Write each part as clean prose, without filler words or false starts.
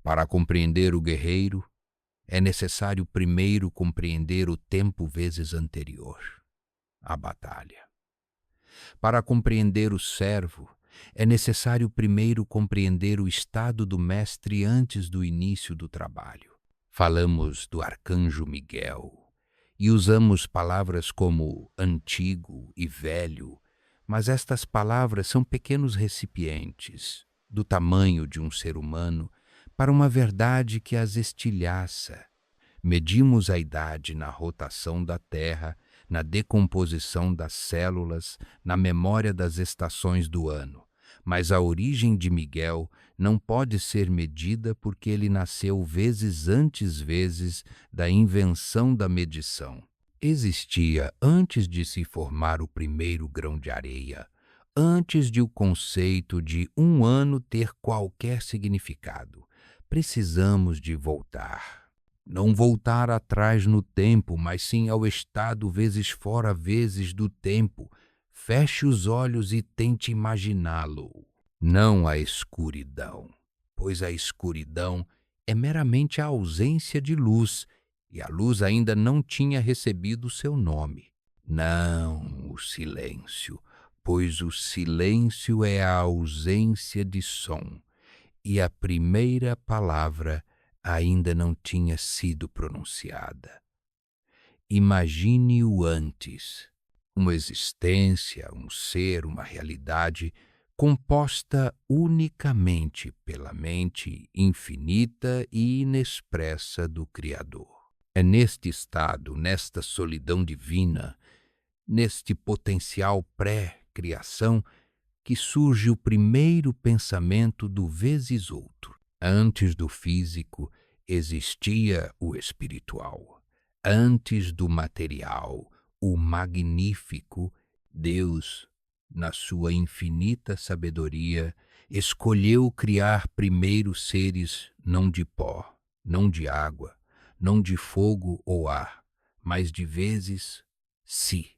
Para compreender o guerreiro, é necessário primeiro compreender o tempo vezes anterior, a batalha. Para compreender o servo, é necessário primeiro compreender o estado do mestre antes do início do trabalho. Falamos do arcanjo Miguel e usamos palavras como antigo e velho, mas estas palavras são pequenos recipientes, do tamanho de um ser humano, para uma verdade que as estilhaça. Medimos a idade na rotação da Terra, na decomposição das células, na memória das estações do ano. Mas a origem de Miguel não pode ser medida porque ele nasceu vezes antes vezes da invenção da medição. Existia antes de se formar o primeiro grão de areia, antes de o conceito de um ano ter qualquer significado. Precisamos de voltar. Não voltar atrás no tempo, mas sim ao estado vezes fora vezes do tempo. Feche os olhos e tente imaginá-lo. Não a escuridão, pois a escuridão é meramente a ausência de luz, e a luz ainda não tinha recebido seu nome. Não o silêncio, pois o silêncio é a ausência de som, e a primeira palavra ainda não tinha sido pronunciada. Imagine o antes, uma existência, um ser, uma realidade composta unicamente pela mente infinita e inexpressa do Criador. É neste estado, nesta solidão divina, neste potencial pré-criação, que surge o primeiro pensamento do vezes outro. Antes do físico existia o espiritual. Antes do material, o magnífico, Deus, na sua infinita sabedoria, escolheu criar primeiro seres não de pó, não de água, não de fogo ou ar, mas de vezes si.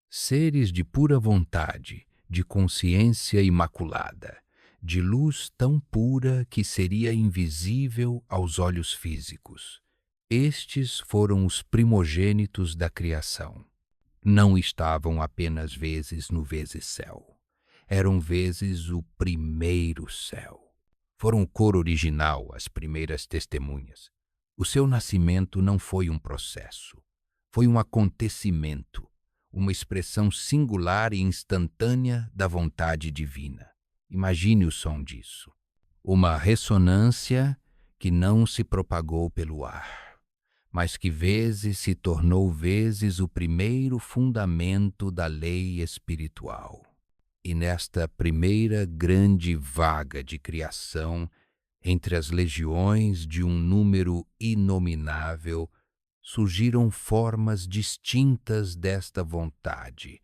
Seres de pura vontade, de consciência imaculada, de luz tão pura que seria invisível aos olhos físicos. Estes foram os primogênitos da criação. Não estavam apenas vezes no vezes céu. Eram vezes o primeiro céu. Foram cor original as primeiras testemunhas. O seu nascimento não foi um processo. Foi um acontecimento, uma expressão singular e instantânea da vontade divina. Imagine o som disso. Uma ressonância que não se propagou pelo ar, mas que vezes se tornou vezes o primeiro fundamento da lei espiritual. E nesta primeira grande vaga de criação, entre as legiões de um número inominável, surgiram formas distintas desta vontade,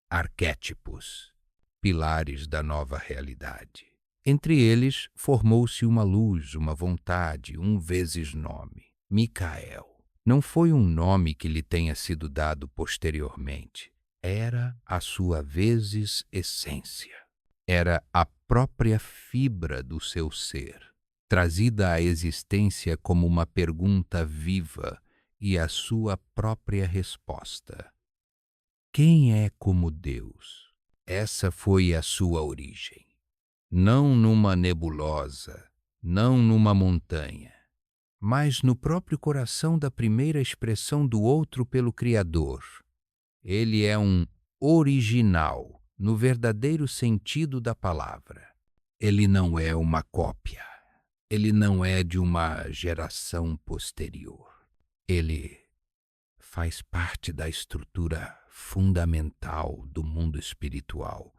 arquétipos, pilares da nova realidade. Entre eles, formou-se uma luz, uma vontade, um vezes nome, Micael. Não foi um nome que lhe tenha sido dado posteriormente. Era a sua vezes essência. Era a própria fibra do seu ser, trazida à existência como uma pergunta viva e a sua própria resposta. Quem é como Deus? Essa foi a sua origem. Não numa nebulosa, não numa montanha, mas no próprio coração da primeira expressão do outro pelo Criador. Ele é um original, no verdadeiro sentido da palavra. Ele não é uma cópia. Ele não é de uma geração posterior. Ele faz parte da estrutura fundamental do mundo espiritual.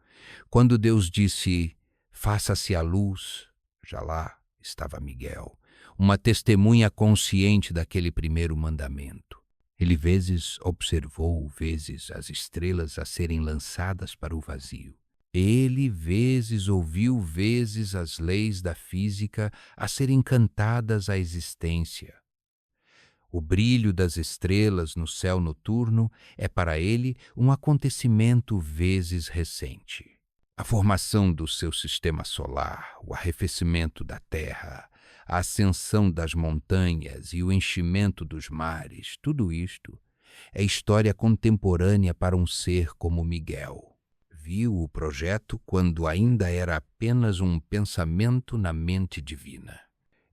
Quando Deus disse, faça-se a luz, já lá estava Miguel, uma testemunha consciente daquele primeiro mandamento. Ele vezes observou, vezes as estrelas a serem lançadas para o vazio. Ele vezes ouviu, vezes as leis da física a serem cantadas à existência. O brilho das estrelas no céu noturno é para ele um acontecimento vezes recente. A formação do seu sistema solar, o arrefecimento da Terra, a ascensão das montanhas e o enchimento dos mares, tudo isto é história contemporânea para um ser como Miguel. Viu o projeto quando ainda era apenas um pensamento na mente divina.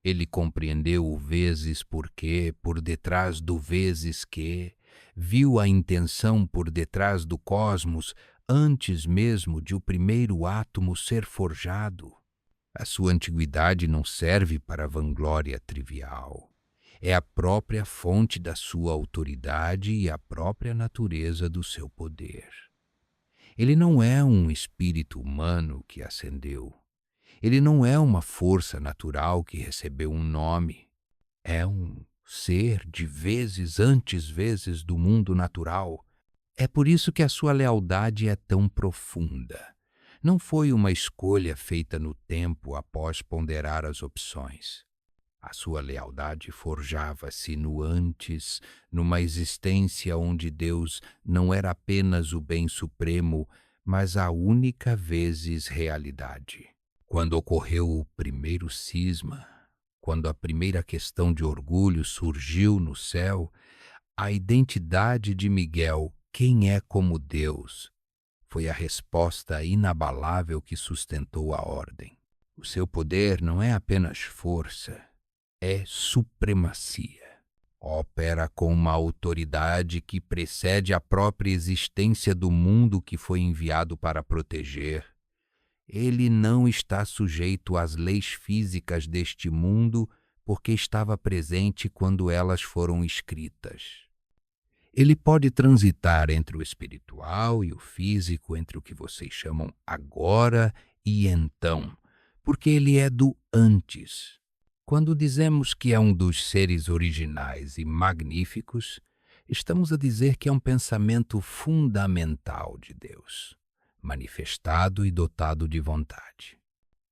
Ele compreendeu o vezes porque por detrás do vezes que, viu a intenção por detrás do cosmos antes mesmo de o primeiro átomo ser forjado. A sua antiguidade não serve para vanglória trivial. É a própria fonte da sua autoridade e a própria natureza do seu poder. Ele não é um espírito humano que ascendeu. Ele não é uma força natural que recebeu um nome. É um ser de vezes antes vezes do mundo natural. É por isso que a sua lealdade é tão profunda. Não foi uma escolha feita no tempo após ponderar as opções. A sua lealdade forjava-se no antes, numa existência onde Deus não era apenas o bem supremo, mas a única vezes realidade. Quando ocorreu o primeiro cisma, quando a primeira questão de orgulho surgiu no céu, a identidade de Miguel, quem é como Deus, foi a resposta inabalável que sustentou a ordem. O seu poder não é apenas força, é supremacia. Opera com uma autoridade que precede a própria existência do mundo que foi enviado para proteger. Ele não está sujeito às leis físicas deste mundo porque estava presente quando elas foram escritas. Ele pode transitar entre o espiritual e o físico, entre o que vocês chamam agora e então, porque ele é do antes. Quando dizemos que é um dos seres originais e magníficos, estamos a dizer que é um pensamento fundamental de Deus, manifestado e dotado de vontade.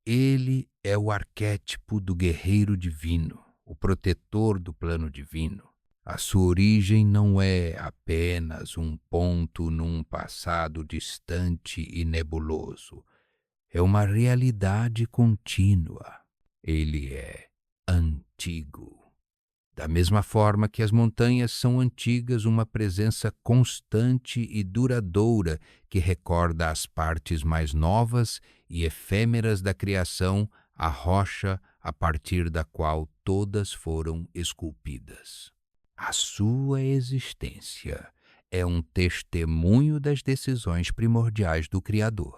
Ele é o arquétipo do guerreiro divino, o protetor do plano divino. A sua origem não é apenas um ponto num passado distante e nebuloso. É uma realidade contínua. Ele é antigo. Da mesma forma que as montanhas são antigas, uma presença constante e duradoura que recorda as partes mais novas e efêmeras da criação, a rocha a partir da qual todas foram esculpidas. A sua existência é um testemunho das decisões primordiais do Criador.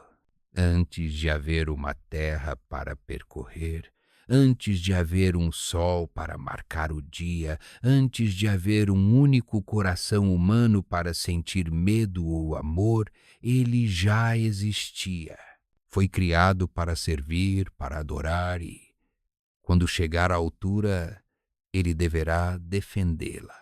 Antes de haver uma terra para percorrer, antes de haver um sol para marcar o dia, antes de haver um único coração humano para sentir medo ou amor, ele já existia. Foi criado para servir, para adorar e, quando chegar à altura, ele deverá defendê-la.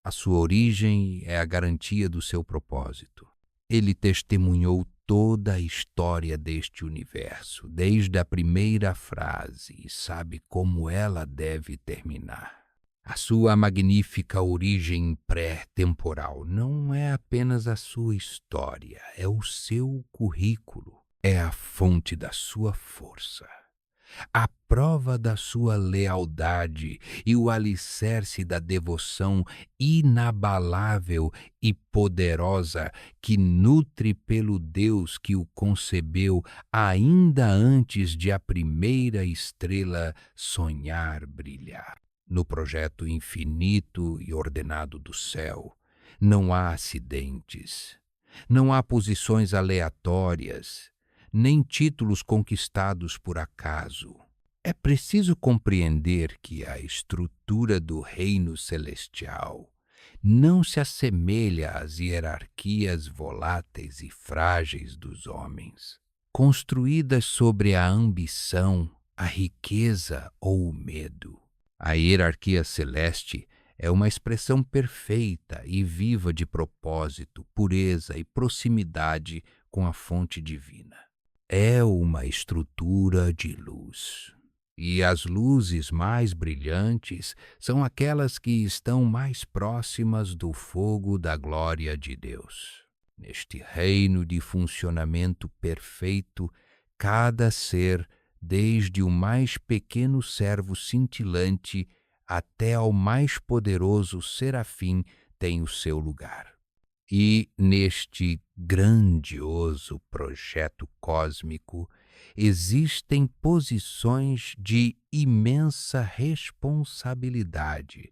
A sua origem é a garantia do seu propósito. Ele testemunhou toda a história deste universo, desde a primeira frase, e sabe como ela deve terminar. A sua magnífica origem pré-temporal não é apenas a sua história, é o seu currículo, é a fonte da sua força, a prova da sua lealdade e o alicerce da devoção inabalável e poderosa que nutre pelo Deus que o concebeu ainda antes de a primeira estrela sonhar brilhar. No projeto infinito e ordenado do céu, não há acidentes, não há posições aleatórias, nem títulos conquistados por acaso. É preciso compreender que a estrutura do reino celestial não se assemelha às hierarquias voláteis e frágeis dos homens, construídas sobre a ambição, a riqueza ou o medo. A hierarquia celeste é uma expressão perfeita e viva de propósito, pureza e proximidade com a fonte divina. É uma estrutura de luz. E as luzes mais brilhantes são aquelas que estão mais próximas do fogo da glória de Deus. Neste reino de funcionamento perfeito, cada ser desde o mais pequeno servo cintilante até ao mais poderoso serafim tem o seu lugar. E neste grandioso projeto cósmico existem posições de imensa responsabilidade,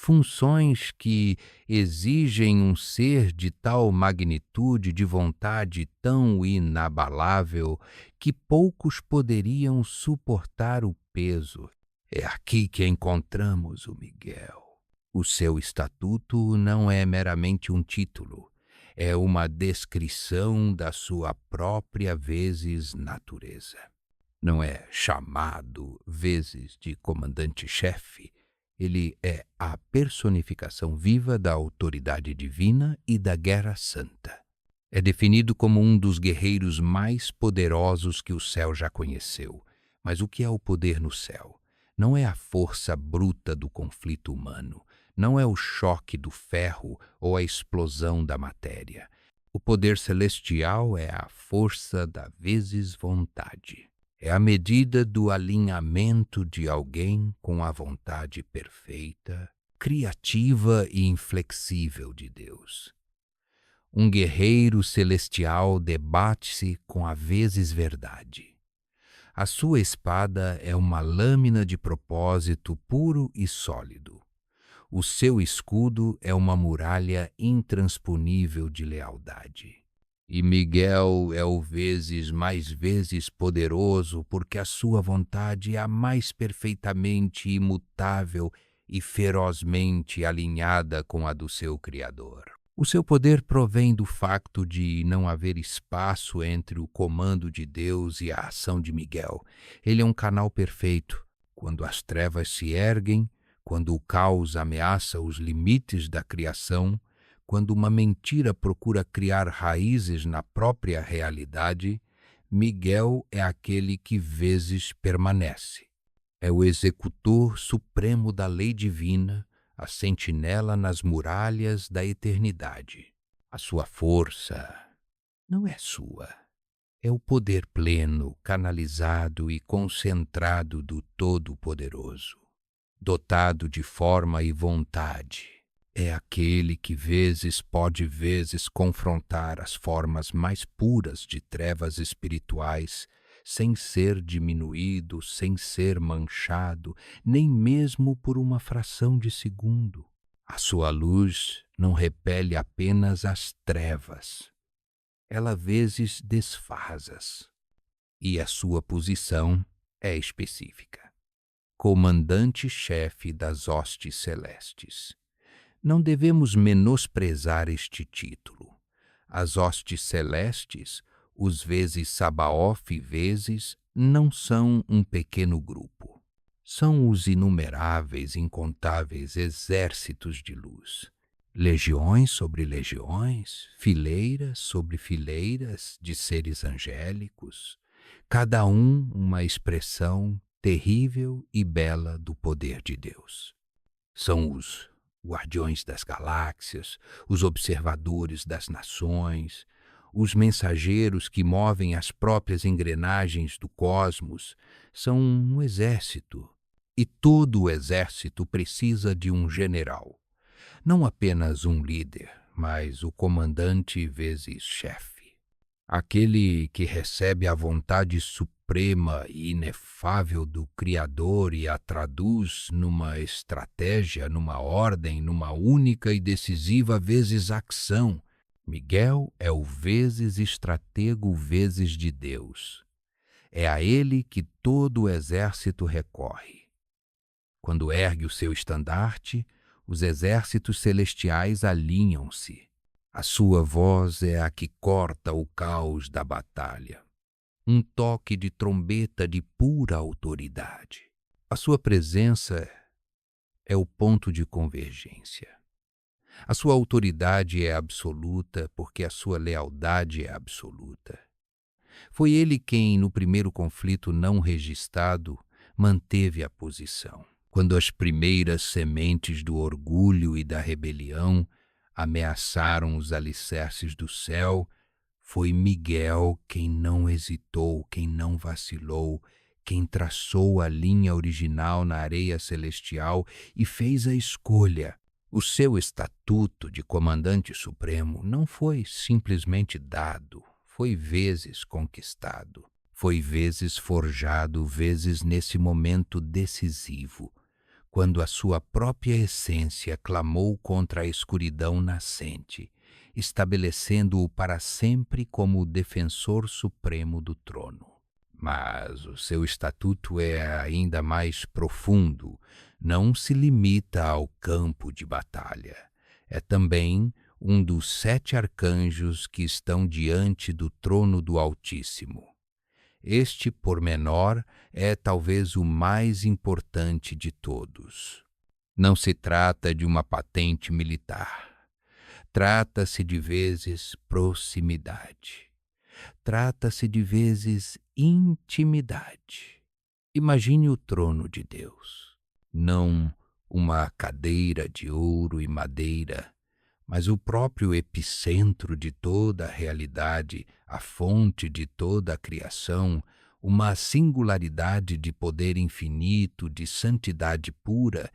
funções que exigem um ser de tal magnitude de vontade tão inabalável que poucos poderiam suportar o peso. É aqui que encontramos o Miguel. O seu estatuto não é meramente um título, é uma descrição da sua própria vezes natureza. Não é chamado vezes de comandante-chefe, ele é a personificação viva da autoridade divina e da guerra santa. É definido como um dos guerreiros mais poderosos que o céu já conheceu. Mas o que é o poder no céu? Não é a força bruta do conflito humano, não é o choque do ferro ou a explosão da matéria. O poder celestial é a força da vezes vontade. É a medida do alinhamento de alguém com a vontade perfeita, criativa e inflexível de Deus. Um guerreiro celestial debate-se com a vezes verdade. A sua espada é uma lâmina de propósito puro e sólido. O seu escudo é uma muralha intransponível de lealdade. E Miguel é o vezes mais vezes poderoso porque a sua vontade é a mais perfeitamente imutável e ferozmente alinhada com a do seu Criador. O seu poder provém do facto de não haver espaço entre o comando de Deus e a ação de Miguel. Ele é um canal perfeito. Quando as trevas se erguem, quando o caos ameaça os limites da criação, quando uma mentira procura criar raízes na própria realidade, Miguel é aquele que vezes permanece. É o executor supremo da lei divina, a sentinela nas muralhas da eternidade. A sua força não é sua. É o poder pleno, canalizado e concentrado do Todo-Poderoso, dotado de forma e vontade. É aquele que vezes pode confrontar as formas mais puras de trevas espirituais, sem ser diminuído, sem ser manchado, nem mesmo por uma fração de segundo. A sua luz não repele apenas as trevas, ela vezes desfaz-as. E a sua posição é específica. Comandante-chefe das hostes celestes. Não devemos menosprezar este título. As hostes celestes, os vezes Sabaoth vezes, não são um pequeno grupo. São os inumeráveis, incontáveis exércitos de luz. Legiões sobre legiões, fileiras sobre fileiras de seres angélicos, cada um uma expressão terrível e bela do poder de Deus. São os guardiões das galáxias, os observadores das nações, os mensageiros que movem as próprias engrenagens do cosmos, são um exército. E todo o exército precisa de um general. Não apenas um líder, mas o comandante vezes chefe. Aquele que recebe a vontade suprema e inefável do Criador e a traduz numa estratégia, numa ordem, numa única e decisiva vezes ação. Miguel é o vezes estratego vezes de Deus. É a ele que todo o exército recorre. Quando ergue o seu estandarte, os exércitos celestiais alinham-se. A sua voz é a que corta o caos da batalha. Um toque de trombeta de pura autoridade. A sua presença é o ponto de convergência. A sua autoridade é absoluta porque a sua lealdade é absoluta. Foi ele quem, no primeiro conflito não registrado, manteve a posição. Quando as primeiras sementes do orgulho e da rebelião ameaçaram os alicerces do céu, foi Miguel quem não hesitou, quem não vacilou, quem traçou a linha original na areia celestial e fez a escolha. O seu estatuto de comandante supremo não foi simplesmente dado, foi vezes conquistado, foi vezes forjado, vezes nesse momento decisivo, quando a sua própria essência clamou contra a escuridão nascente, estabelecendo-o para sempre como o defensor supremo do trono. Mas o seu estatuto é ainda mais profundo, não se limita ao campo de batalha. É também um dos 7 arcanjos que estão diante do trono do Altíssimo. Este pormenor é talvez o mais importante de todos. Não se trata de uma patente militar. Trata-se de vezes proximidade. Trata-se de vezes intimidade. Imagine o trono de Deus, não uma cadeira de ouro e madeira, mas o próprio epicentro de toda a realidade, a fonte de toda a criação, uma singularidade de poder infinito, de santidade pura,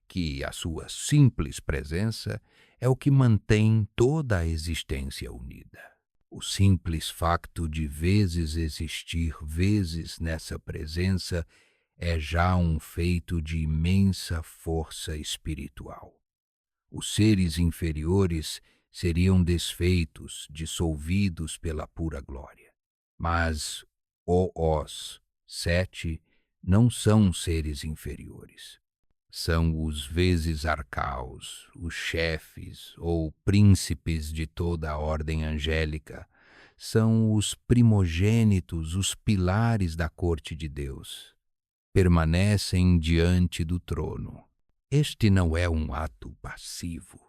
que a sua simples presença é o que mantém toda a existência unida. O simples facto de vezes existir, vezes nessa presença, é já um feito de imensa força espiritual. Os seres inferiores seriam desfeitos, dissolvidos pela pura glória. Mas os 7 não são seres inferiores. São os vezes arcaus, os chefes ou príncipes de toda a ordem angélica. São os primogênitos, os pilares da corte de Deus. Permanecem diante do trono. Este não é um ato passivo.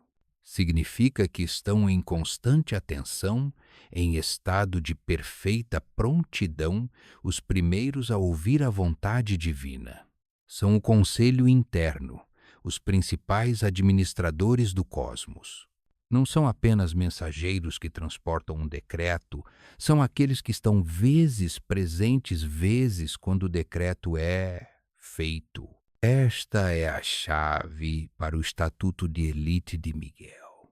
Significa que estão em constante atenção, em estado de perfeita prontidão, os primeiros a ouvir a vontade divina. São o conselho interno, os principais administradores do cosmos. Não são apenas mensageiros que transportam um decreto, são aqueles que estão vezes presentes, vezes quando o decreto é feito. Esta é a chave para o estatuto de elite de Miguel.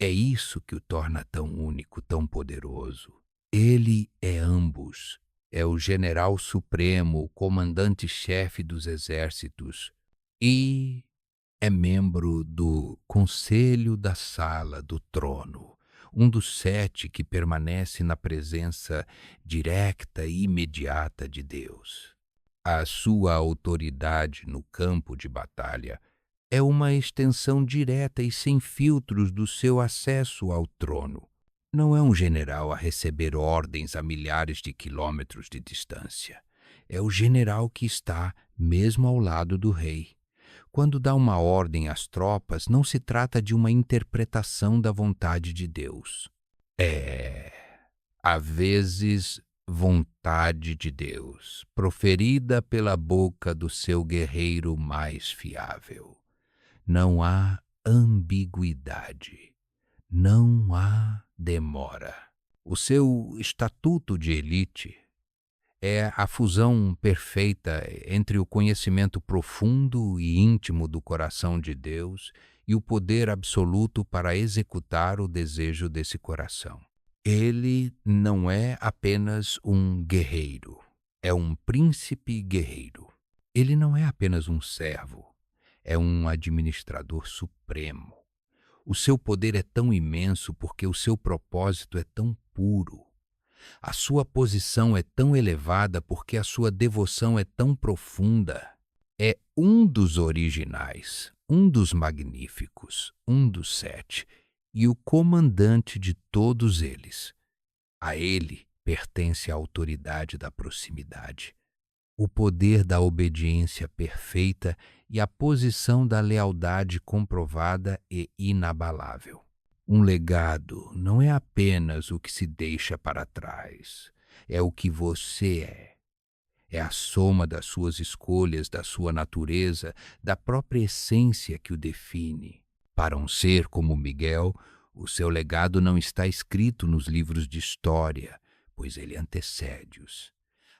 É isso que o torna tão único, tão poderoso. Ele é ambos. É o general supremo, o comandante-chefe dos exércitos e é membro do Conselho da Sala do Trono, um dos 7 que permanece na presença direta e imediata de Deus. A sua autoridade no campo de batalha é uma extensão direta e sem filtros do seu acesso ao trono. Não é um general a receber ordens a milhares de quilômetros de distância. É o general que está mesmo ao lado do rei. Quando dá uma ordem às tropas, não se trata de uma interpretação da vontade de Deus. É, às vezes, vontade de Deus, proferida pela boca do seu guerreiro mais fiável. Não há ambiguidade. Não há demora. O seu estatuto de elite é a fusão perfeita entre o conhecimento profundo e íntimo do coração de Deus e o poder absoluto para executar o desejo desse coração. Ele não é apenas um guerreiro, é um príncipe guerreiro. Ele não é apenas um servo, é um administrador supremo. O seu poder é tão imenso porque o seu propósito é tão puro. A sua posição é tão elevada porque a sua devoção é tão profunda. É um dos originais, um dos magníficos, um dos 7, e o comandante de todos eles. A ele pertence a autoridade da proximidade, o poder da obediência perfeita e a posição da lealdade comprovada e inabalável. Um legado não é apenas o que se deixa para trás, é o que você é. É a soma das suas escolhas, da sua natureza, da própria essência que o define. Para um ser como Miguel, o seu legado não está escrito nos livros de história, pois ele antecede-os.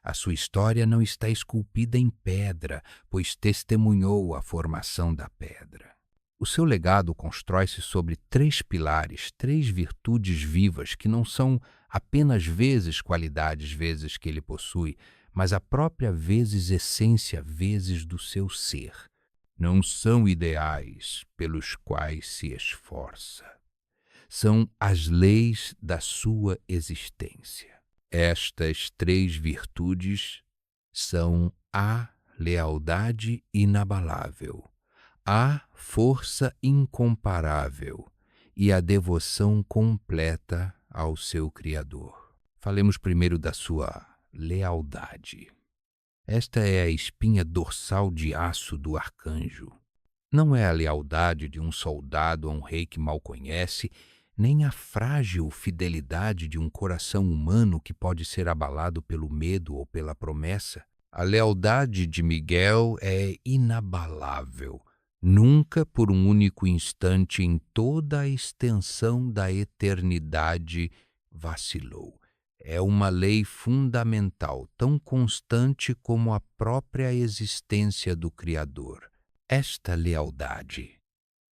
A sua história não está esculpida em pedra, pois testemunhou a formação da pedra. O seu legado constrói-se sobre 3 pilares, 3 virtudes vivas que não são apenas vezes qualidades, vezes que ele possui, mas a própria vezes essência, vezes do seu ser. Não são ideais pelos quais se esforça. São as leis da sua existência. Estas 3 virtudes são a lealdade inabalável, a força incomparável e a devoção completa ao seu Criador. Falemos primeiro da sua lealdade. Esta é a espinha dorsal de aço do arcanjo. Não é a lealdade de um soldado a um rei que mal conhece, nem a frágil fidelidade de um coração humano que pode ser abalado pelo medo ou pela promessa. A lealdade de Miguel é inabalável. Nunca por um único instante em toda a extensão da eternidade vacilou. É uma lei fundamental, tão constante como a própria existência do Criador. Esta lealdade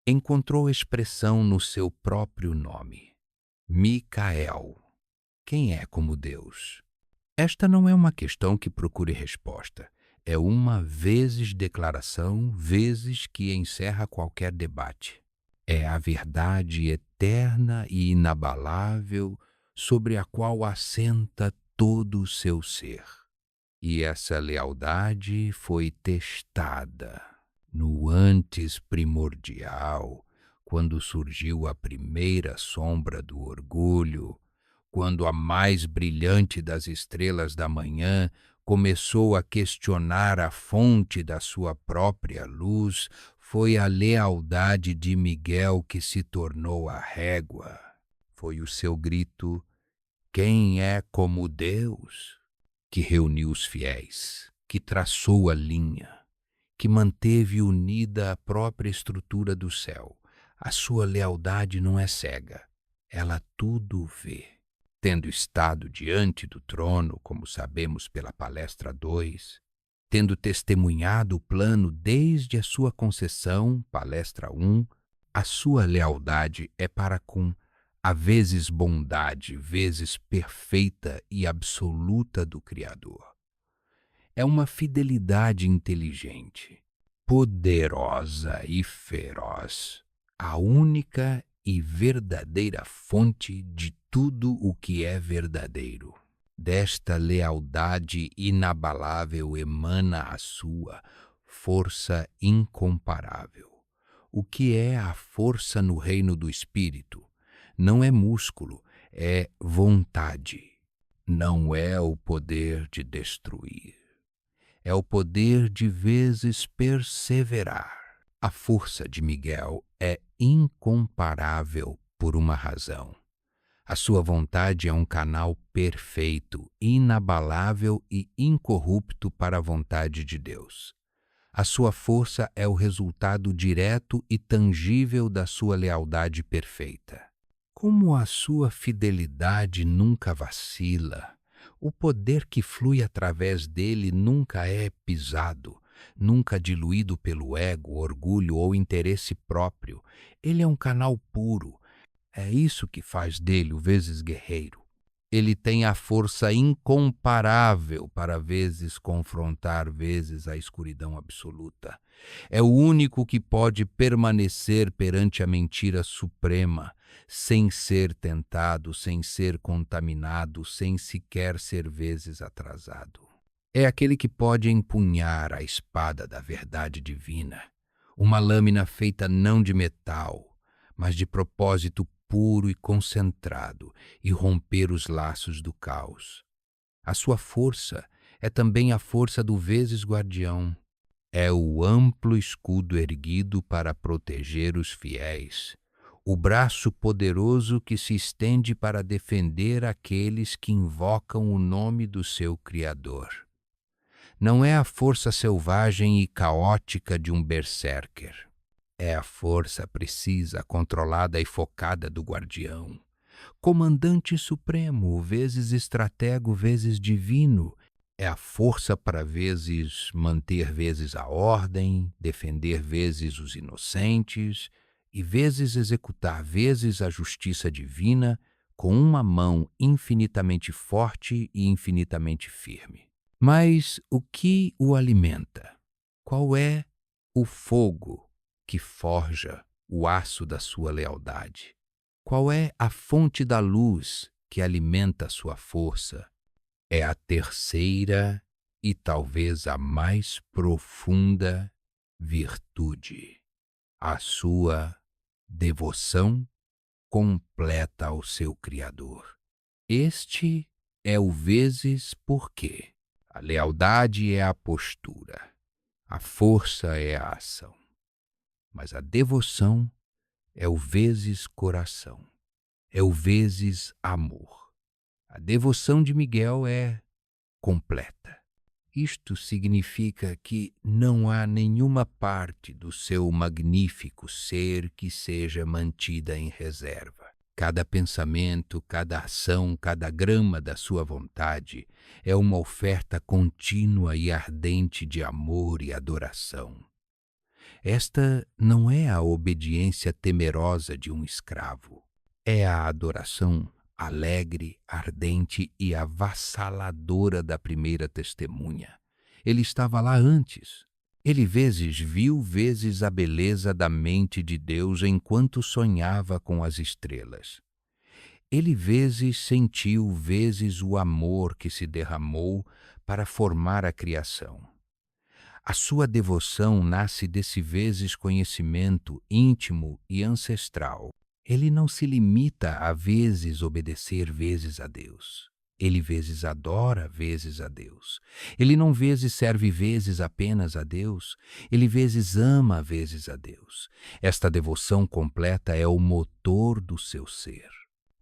encontrou expressão no seu próprio nome, Micael. Quem é como Deus? Esta não é uma questão que procure resposta. É uma vezes declaração, vezes que encerra qualquer debate. É a verdade eterna e inabalável sobre a qual assenta todo o seu ser. E essa lealdade foi testada no antes primordial, quando surgiu a primeira sombra do orgulho, quando a mais brilhante das estrelas da manhã começou a questionar a fonte da sua própria luz, foi a lealdade de Miguel que se tornou a régua. Foi o seu grito, quem é como Deus, que reuniu os fiéis, que traçou a linha, que manteve unida a própria estrutura do céu. A sua lealdade não é cega, ela tudo vê. Tendo estado diante do trono, como sabemos pela palestra 2, tendo testemunhado o plano desde a sua concessão, palestra 1, a sua lealdade é para com a vezes bondade, vezes perfeita e absoluta do Criador. É uma fidelidade inteligente, poderosa e feroz, a única e verdadeira fonte de tudo o que é verdadeiro. Desta lealdade inabalável emana a sua força incomparável. O que é a força no reino do Espírito? Não é músculo, é vontade. Não é o poder de destruir. É o poder de vezes perseverar. A força de Miguel é incomparável por uma razão. A sua vontade é um canal perfeito, inabalável e incorrupto para a vontade de Deus. A sua força é o resultado direto e tangível da sua lealdade perfeita. Como a sua fidelidade nunca vacila, o poder que flui através dele nunca é pisado, nunca diluído pelo ego, orgulho ou interesse próprio. Ele é um canal puro. É isso que faz dele o vezes guerreiro. Ele tem a força incomparável para vezes confrontar vezes a escuridão absoluta. É o único que pode permanecer perante a mentira suprema, sem ser tentado, sem ser contaminado, sem sequer ser vezes atrasado. É aquele que pode empunhar a espada da verdade divina, uma lâmina feita não de metal, mas de propósito puro e concentrado, e romper os laços do caos. A sua força é também a força do vezes guardião. É o amplo escudo erguido para proteger os fiéis, o braço poderoso que se estende para defender aqueles que invocam o nome do seu Criador. Não é a força selvagem e caótica de um berserker. É a força precisa, controlada e focada do guardião. Comandante supremo, vezes estratego, vezes divino, É a força para vezes manter vezes a ordem, defender vezes os inocentes e vezes executar vezes a justiça divina com uma mão infinitamente forte e infinitamente firme. Mas o que o alimenta? Qual é o fogo que forja o aço da sua lealdade? Qual é a fonte da luz que alimenta a sua força? É a terceira e talvez a mais profunda virtude, a sua devoção completa ao seu Criador. Este é o vezes porquê. A lealdade é a postura, a força é a ação, mas a devoção é o vezes coração, é o vezes amor. A devoção de Miguel é completa. Isto significa que não há nenhuma parte do seu magnífico ser que seja mantida em reserva. Cada pensamento, cada ação, cada grama da sua vontade é uma oferta contínua e ardente de amor e adoração. Esta não é a obediência temerosa de um escravo, é a adoração alegre, ardente e avassaladora da primeira testemunha. Ele estava lá antes. Ele vezes viu, vezes a beleza da mente de Deus enquanto sonhava com as estrelas. Ele vezes sentiu, vezes o amor que se derramou para formar a criação. A sua devoção nasce desse vezes conhecimento íntimo e ancestral. Ele não se limita a vezes obedecer vezes a Deus. Ele vezes adora vezes a Deus. Ele não vezes serve vezes apenas a Deus. Ele vezes ama vezes a Deus. Esta devoção completa é o motor do seu ser.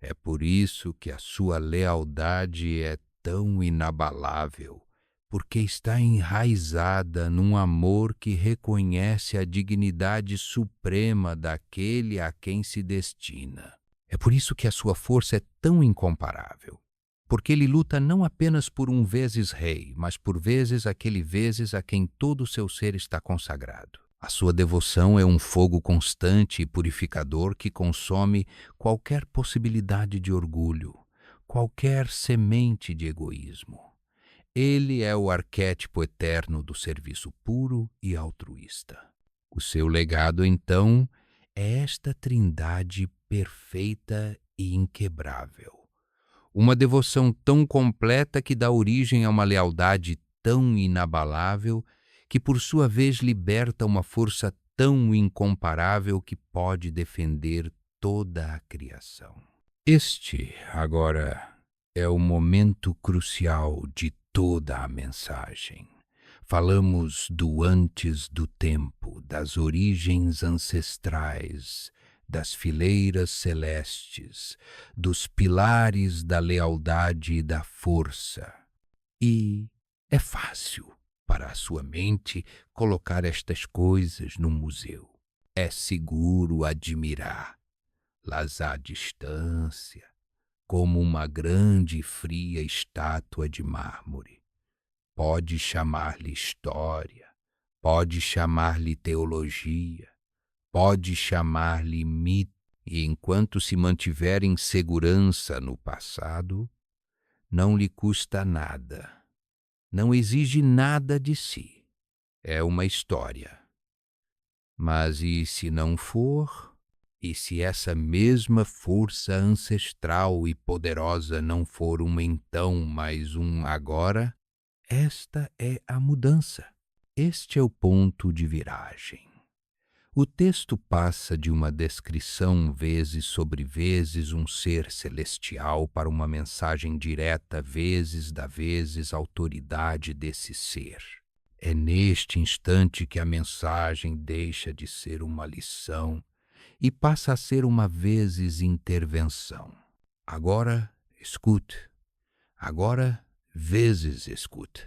É por isso que a sua lealdade é tão inabalável, porque está enraizada num amor que reconhece a dignidade suprema daquele a quem se destina. É por isso que a sua força é tão incomparável, porque ele luta não apenas por um vezes rei, mas por vezes aquele vezes a quem todo o seu ser está consagrado. A sua devoção é um fogo constante e purificador que consome qualquer possibilidade de orgulho, qualquer semente de egoísmo. Ele é o arquétipo eterno do serviço puro e altruísta. O seu legado, então, é esta trindade perfeita e inquebrável. Uma devoção tão completa que dá origem a uma lealdade tão inabalável que, por sua vez, liberta uma força tão incomparável que pode defender toda a criação. Este, agora, é o momento crucial de toda a mensagem. Falamos do antes do tempo, das origens ancestrais, das fileiras celestes, dos pilares da lealdade e da força. E é fácil para a sua mente colocar estas coisas num museu. É seguro admirá-las à distância, como uma grande e fria estátua de mármore. Pode chamar-lhe história, pode chamar-lhe teologia, pode chamar-lhe mito, e enquanto se mantiver em segurança no passado, não lhe custa nada, não exige nada de si. É uma história. Mas e se não for? E se essa mesma força ancestral e poderosa não for um então, mas um agora? Esta é a mudança. Este é o ponto de viragem. O texto passa de uma descrição vezes sobre vezes um ser celestial para uma mensagem direta vezes da vezes autoridade desse ser. É neste instante que a mensagem deixa de ser uma lição e passa a ser uma vezes intervenção. Agora, escute. Agora, vezes escute.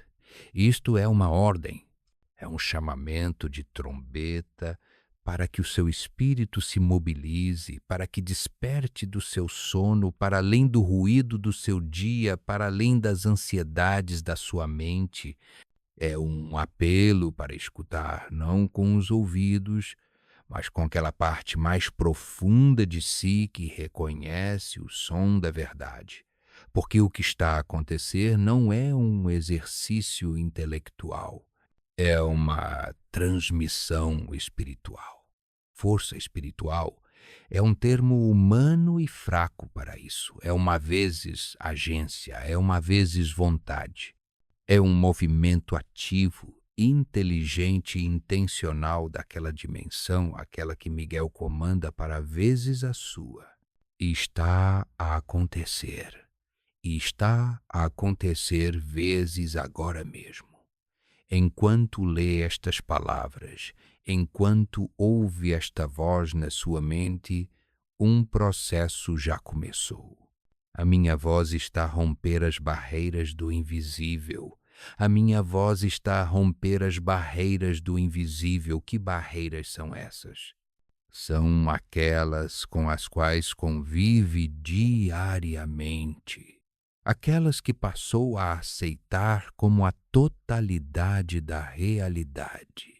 Isto é uma ordem, é um chamamento de trombeta para que o seu espírito se mobilize, para que desperte do seu sono, para além do ruído do seu dia, para além das ansiedades da sua mente. É um apelo para escutar, não com os ouvidos, mas com aquela parte mais profunda de si que reconhece o som da verdade. Porque o que está a acontecer não é um exercício intelectual, é uma transmissão espiritual. Força espiritual é um termo humano e fraco para isso. É uma vezes agência, é uma vezes vontade. É um movimento ativo, inteligente e intencional daquela dimensão, aquela que Miguel comanda para vezes a sua. E está a acontecer. E está a acontecer vezes agora mesmo. Enquanto lê estas palavras, enquanto ouve esta voz na sua mente, um processo já começou. A minha voz está a romper as barreiras do invisível. A minha voz está a romper as barreiras do invisível. Que barreiras são essas? São aquelas com as quais convive diariamente. Aquelas que passou a aceitar como a totalidade da realidade.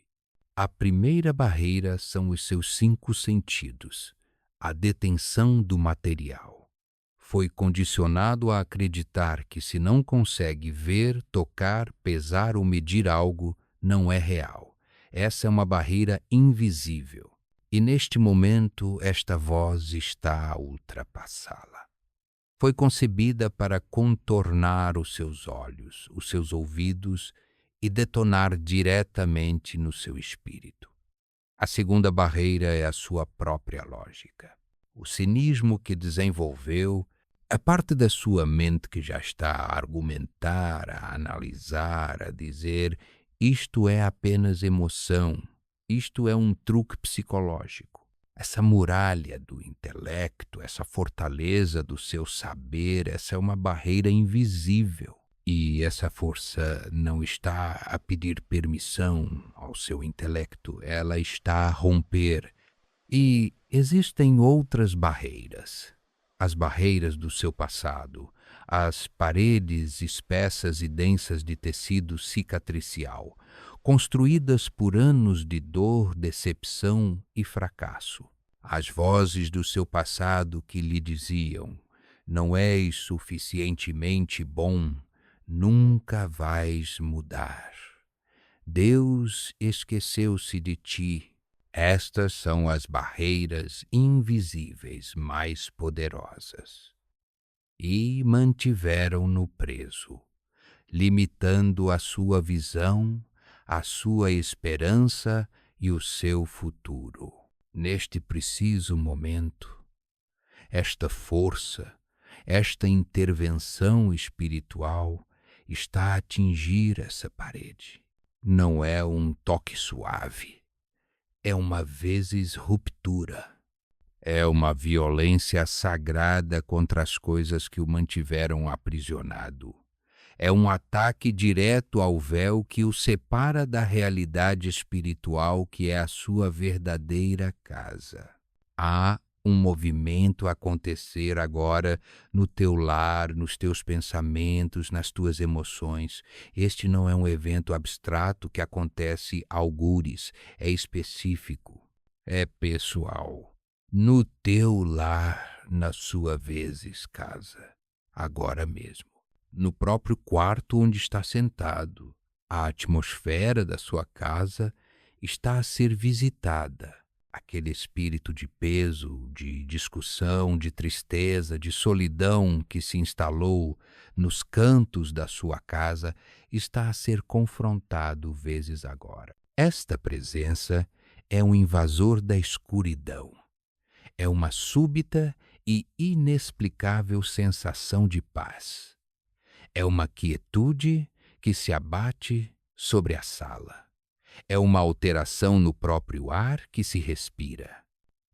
A primeira barreira são os seus 5 sentidos, a detenção do material. Foi condicionado a acreditar que se não consegue ver, tocar, pesar ou medir algo, não é real. Essa é uma barreira invisível. E neste momento, esta voz está a ultrapassá-la. Foi concebida para contornar os seus olhos, os seus ouvidos e detonar diretamente no seu espírito. A segunda barreira é a sua própria lógica. O cinismo que desenvolveu, a parte da sua mente que já está a argumentar, a analisar, a dizer: isto é apenas emoção, isto é um truque psicológico. Essa muralha do intelecto, essa fortaleza do seu saber, essa é uma barreira invisível. E essa força não está a pedir permissão ao seu intelecto, ela está a romper. E existem outras barreiras. As barreiras do seu passado, as paredes espessas e densas de tecido cicatricial, construídas por anos de dor, decepção e fracasso. As vozes do seu passado que lhe diziam: não és suficientemente bom, nunca vais mudar. Deus esqueceu-se de ti. Estas são as barreiras invisíveis mais poderosas. E mantiveram-no preso, limitando a sua visão, a sua esperança e o seu futuro. Neste preciso momento, esta força, esta intervenção espiritual está a atingir essa parede. Não é um toque suave. É uma vezes ruptura. É uma violência sagrada contra as coisas que o mantiveram aprisionado. É um ataque direto ao véu que o separa da realidade espiritual que é a sua verdadeira casa. Há um movimento a acontecer agora no teu lar, nos teus pensamentos, nas tuas emoções. Este não é um evento abstrato que acontece algures, é específico, é pessoal. No teu lar, na sua vezes casa, agora mesmo. No próprio quarto onde está sentado, a atmosfera da sua casa está a ser visitada. Aquele espírito de peso, de discussão, de tristeza, de solidão que se instalou nos cantos da sua casa está a ser confrontado vezes agora. Esta presença é um invasor da escuridão. É uma súbita e inexplicável sensação de paz. É uma quietude que se abate sobre a sala. É uma alteração no próprio ar que se respira.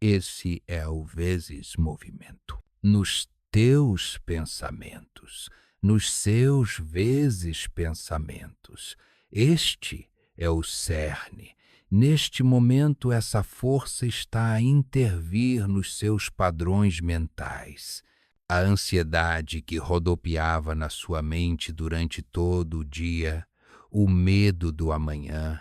Esse é o vezes movimento. Nos teus pensamentos, nos seus vezes pensamentos. Este é o cerne. Neste momento, essa força está a intervir nos seus padrões mentais. A ansiedade que rodopiava na sua mente durante todo o dia, o medo do amanhã,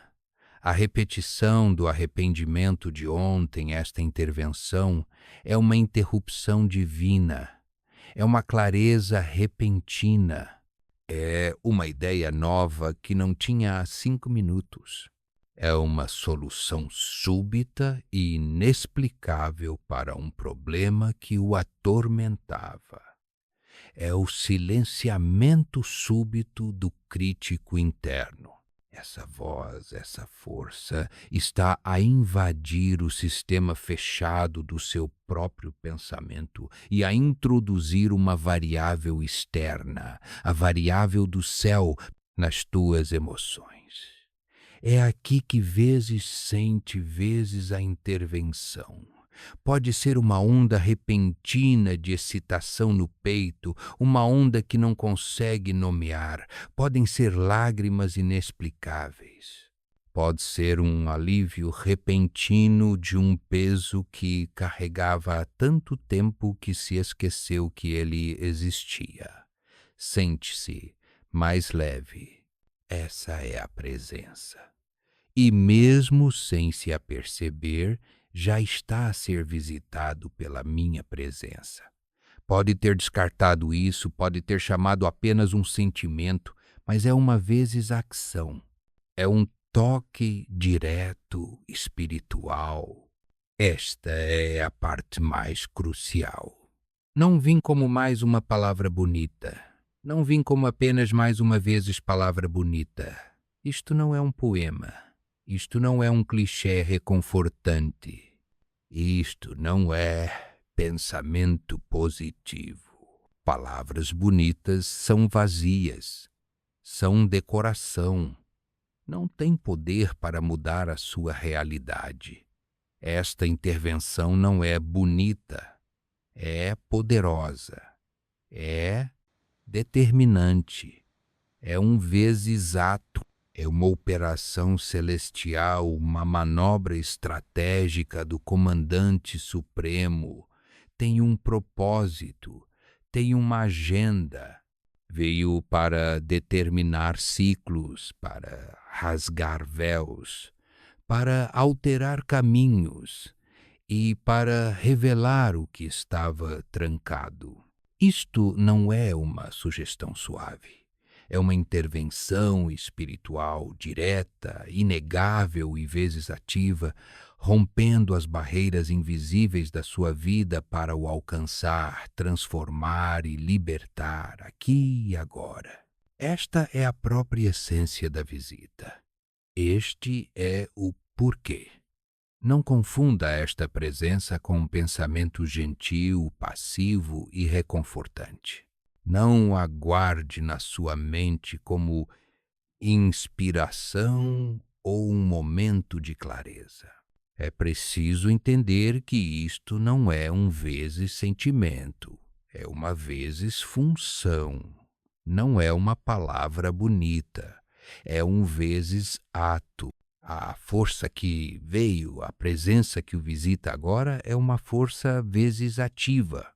a repetição do arrependimento de ontem, esta intervenção, é uma interrupção divina, é uma clareza repentina, é uma ideia nova que não tinha há 5 minutos. É uma solução súbita e inexplicável para um problema que o atormentava. É o silenciamento súbito do crítico interno. Essa voz, essa força está a invadir o sistema fechado do seu próprio pensamento e a introduzir uma variável externa, a variável do céu, nas tuas emoções. É aqui que vezes sente, vezes a intervenção. Pode ser uma onda repentina de excitação no peito, uma onda que não consegue nomear. Podem ser lágrimas inexplicáveis. Pode ser um alívio repentino de um peso que carregava há tanto tempo que se esqueceu que ele existia. Sente-se mais leve. Essa é a presença. E mesmo sem se aperceber, já está a ser visitado pela minha presença. Pode ter descartado isso, pode ter chamado apenas um sentimento, mas é uma vezes ação. É um toque direto, espiritual. Esta é a parte mais crucial. Não vim como mais uma palavra bonita. Não vim como apenas mais uma vezes palavra bonita. Isto não é um poema. Isto não é um clichê reconfortante. Isto não é pensamento positivo. Palavras bonitas são vazias, são decoração. Não têm poder para mudar a sua realidade. Esta intervenção não é bonita, é poderosa, é determinante, é um vezes ato. É uma operação celestial, uma manobra estratégica do comandante supremo. Tem um propósito, tem uma agenda. Veio para determinar ciclos, para rasgar véus, para alterar caminhos e para revelar o que estava trancado. Isto não é uma sugestão suave. É uma intervenção espiritual direta, inegável e vezes ativa, rompendo as barreiras invisíveis da sua vida para o alcançar, transformar e libertar aqui e agora. Esta é a própria essência da visita. Este é o porquê. Não confunda esta presença com um pensamento gentil, passivo e reconfortante. Não aguarde na sua mente como inspiração ou um momento de clareza. É preciso entender que isto não é um vezes sentimento, é uma vezes função. Não é uma palavra bonita, é um vezes ato. A força que veio, a presença que o visita agora é uma força vezes ativa.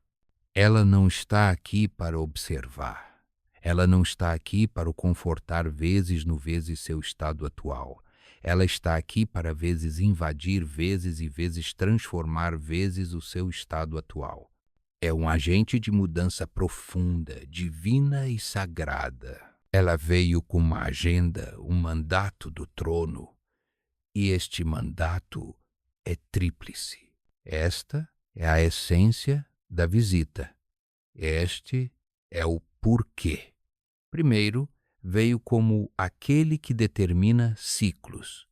Ela não está aqui para observar. Ela não está aqui para o confortar vezes no vezes seu estado atual. Ela está aqui para vezes invadir vezes e vezes transformar vezes o seu estado atual. É um agente de mudança profunda, divina e sagrada. Ela veio com uma agenda, um mandato do trono. E este mandato é tríplice. Esta é a essência da visita. Este é o porquê. Primeiro, veio como aquele que determina ciclos.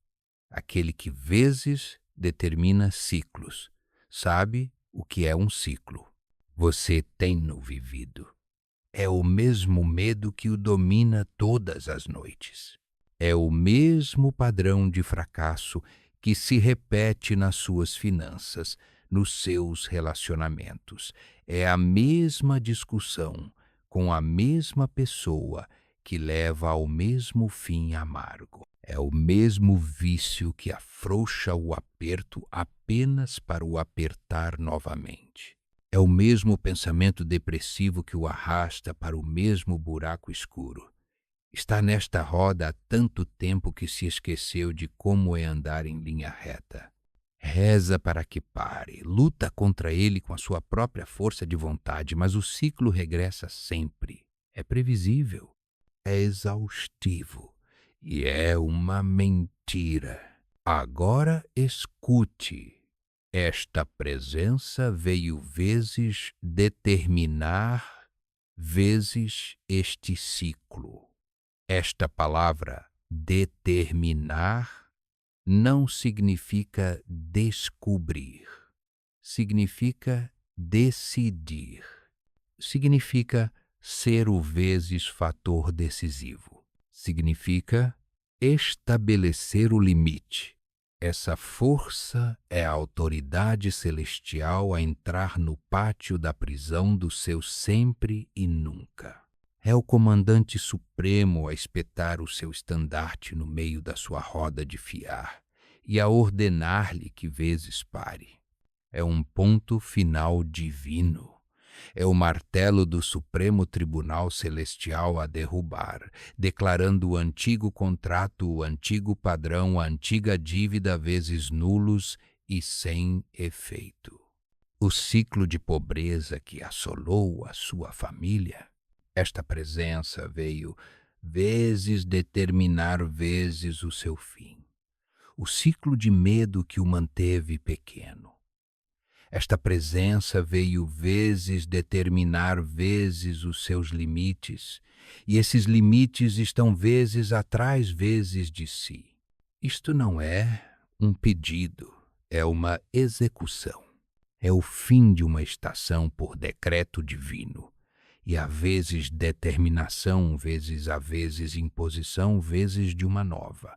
Aquele que vezes determina ciclos. Sabe o que é um ciclo. Você tem-no vivido. É o mesmo medo que o domina todas as noites. É o mesmo padrão de fracasso que se repete nas suas finanças, nos seus relacionamentos. É a mesma discussão com a mesma pessoa que leva ao mesmo fim amargo. É o mesmo vício que afrouxa o aperto apenas para o apertar novamente. É o mesmo pensamento depressivo que o arrasta para o mesmo buraco escuro. Está nesta roda há tanto tempo que se esqueceu de como é andar em linha reta. Reza para que pare, luta contra ele com a sua própria força de vontade, mas o ciclo regressa sempre. É previsível, é exaustivo e é uma mentira. Agora escute. Esta presença veio vezes determinar, vezes este ciclo. Esta palavra determinar não significa descobrir, significa decidir, significa ser o vezes fator decisivo, significa estabelecer o limite. Essa força é a autoridade celestial a entrar no pátio da prisão do seu sempre e nunca. É o comandante supremo a espetar o seu estandarte no meio da sua roda de fiar e a ordenar-lhe que vezes pare. É um ponto final divino. É o martelo do Supremo Tribunal Celestial a derrubar, declarando o antigo contrato, o antigo padrão, a antiga dívida vezes nulos e sem efeito. O ciclo de pobreza que assolou a sua família, esta presença veio vezes determinar vezes o seu fim. O ciclo de medo que o manteve pequeno. Esta presença veio vezes determinar vezes os seus limites, e esses limites estão vezes atrás vezes de si. Isto não é um pedido, é uma execução. É o fim de uma estação por decreto divino, e há vezes determinação, vezes há vezes imposição, vezes de uma nova.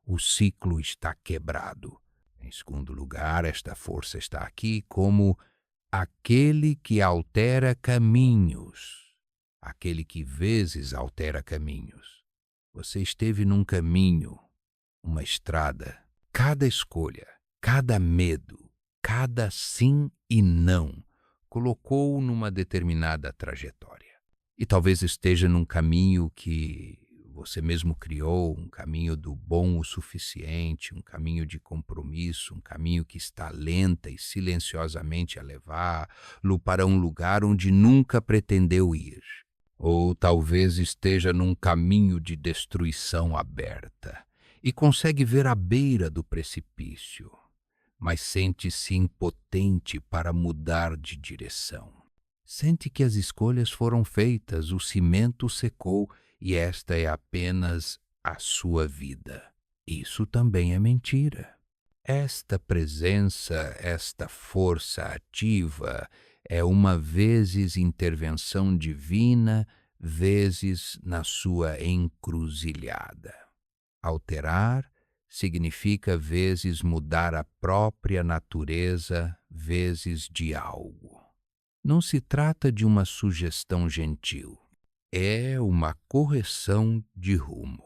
O ciclo está quebrado. Em segundo lugar, esta força está aqui como aquele que altera caminhos, aquele que vezes altera caminhos. Você esteve num caminho, uma estrada. Cada escolha, cada medo, cada sim e não colocou-o numa determinada trajetória. E talvez esteja num caminho que você mesmo criou, um caminho do bom o suficiente, um caminho de compromisso, um caminho que está lenta e silenciosamente a levá-lo para um lugar onde nunca pretendeu ir. Ou talvez esteja num caminho de destruição aberta e consegue ver a beira do precipício, mas sente-se impotente para mudar de direção. Sente que as escolhas foram feitas, o cimento secou e esta é apenas a sua vida. Isso também é mentira. Esta presença, esta força ativa é uma vezes intervenção divina, vezes na sua encruzilhada. Alterar significa vezes mudar a própria natureza, vezes de algo. Não se trata de uma sugestão gentil. É uma correção de rumo.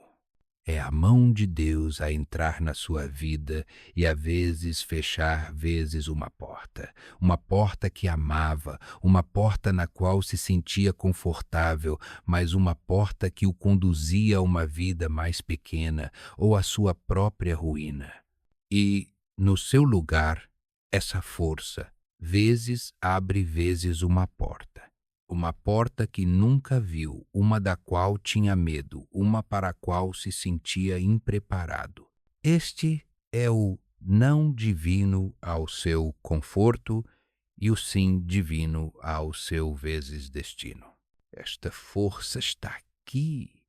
É a mão de Deus a entrar na sua vida e a vezes fechar vezes uma porta que amava, uma porta na qual se sentia confortável, mas uma porta que o conduzia a uma vida mais pequena ou à sua própria ruína. E, no seu lugar, essa força, vezes abre vezes uma porta que nunca viu, uma da qual tinha medo, uma para a qual se sentia impreparado. Este é o não divino ao seu conforto e o sim divino ao seu vezes destino. Esta força está aqui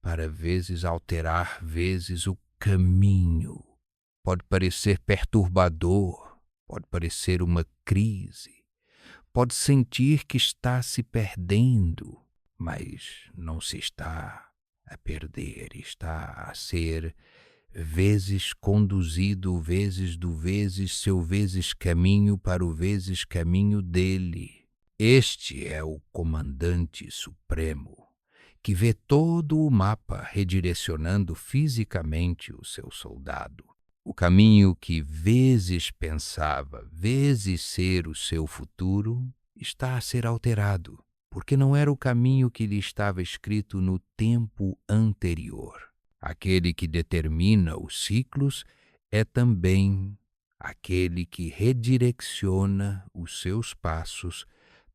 para vezes alterar vezes o caminho. Pode parecer perturbador, pode parecer uma crise. Pode sentir que está se perdendo, mas não se está a perder, está a ser vezes conduzido, vezes seu vezes caminho para o vezes caminho dele. Este é o comandante supremo, que vê todo o mapa redirecionando fisicamente o seu soldado. O caminho que vezes pensava, vezes ser o seu futuro, está a ser alterado, porque não era o caminho que lhe estava escrito no tempo anterior. Aquele que determina os ciclos é também aquele que redireciona os seus passos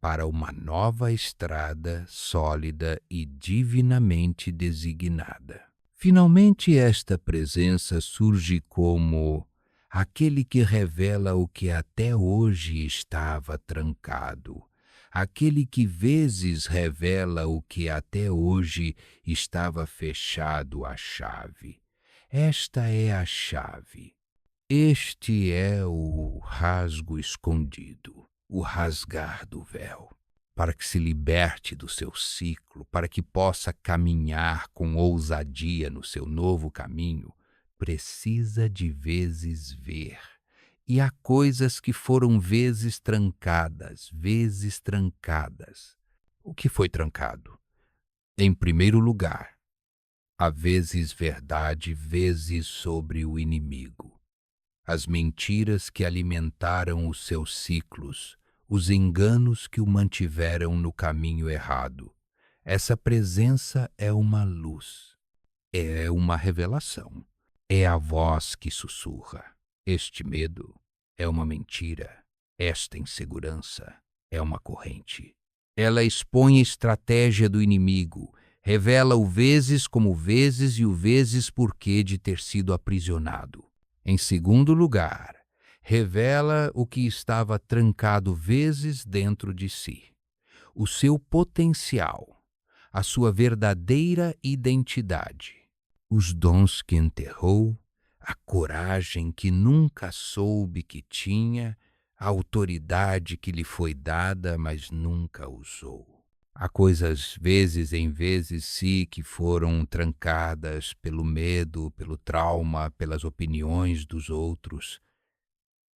para uma nova estrada sólida e divinamente designada. Finalmente, esta presença surge como aquele que revela o que até hoje estava trancado, aquele que vezes revela o que até hoje estava fechado à chave. Esta é a chave. Este é o rasgo escondido, o rasgar do véu, para que se liberte do seu ciclo, para que possa caminhar com ousadia no seu novo caminho, precisa de vezes ver. E há coisas que foram vezes trancadas, vezes trancadas. O que foi trancado? Em primeiro lugar, há vezes verdade, vezes sobre o inimigo. As mentiras que alimentaram os seus ciclos, os enganos que o mantiveram no caminho errado. Essa presença é uma luz, é uma revelação, é a voz que sussurra. Este medo é uma mentira, esta insegurança é uma corrente. Ela expõe a estratégia do inimigo, revela o vezes como vezes e o vezes porquê de ter sido aprisionado. Em segundo lugar, revela o que estava trancado vezes dentro de si, o seu potencial, a sua verdadeira identidade, os dons que enterrou, a coragem que nunca soube que tinha, a autoridade que lhe foi dada, mas nunca usou. Há coisas, vezes em vezes, sim, que foram trancadas pelo medo, pelo trauma, pelas opiniões dos outros.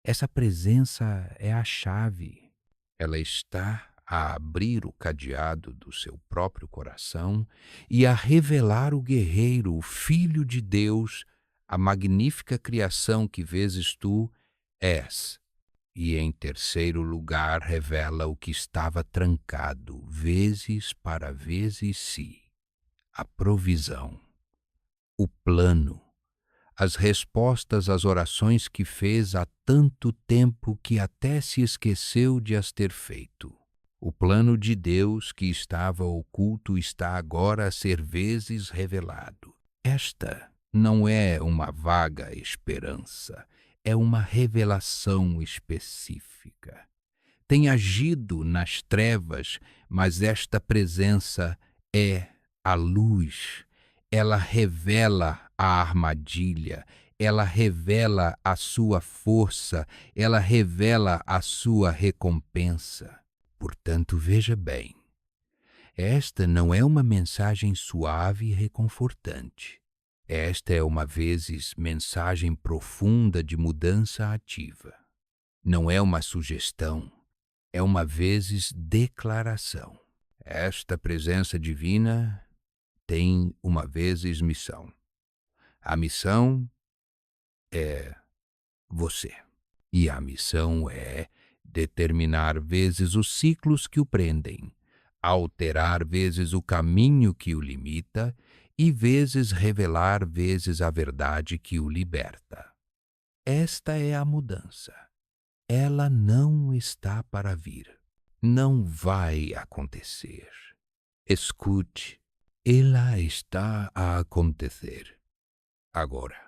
Essa presença é a chave. Ela está a abrir o cadeado do seu próprio coração e a revelar o guerreiro, o Filho de Deus, a magnífica criação que vezes tu és. E, em terceiro lugar, revela o que estava trancado, vezes para vezes si, a provisão, o plano, as respostas às orações que fez há tanto tempo que até se esqueceu de as ter feito. O plano de Deus que estava oculto está agora a ser vezes revelado. Esta não é uma vaga esperança, é uma revelação específica. Tem agido nas trevas, mas esta presença é a luz. Ela revela a armadilha, ela revela a sua força, ela revela a sua recompensa. Portanto, veja bem, esta não é uma mensagem suave e reconfortante. Esta é uma vezes mensagem profunda de mudança ativa. Não é uma sugestão, é uma vezes declaração. Esta presença divina tem uma vezes missão. A missão é você. E a missão é determinar vezes os ciclos que o prendem, alterar vezes o caminho que o limita e vezes revelar vezes a verdade que o liberta. Esta é a mudança. Ela não está para vir. Não vai acontecer. Escute, ela está a acontecer agora.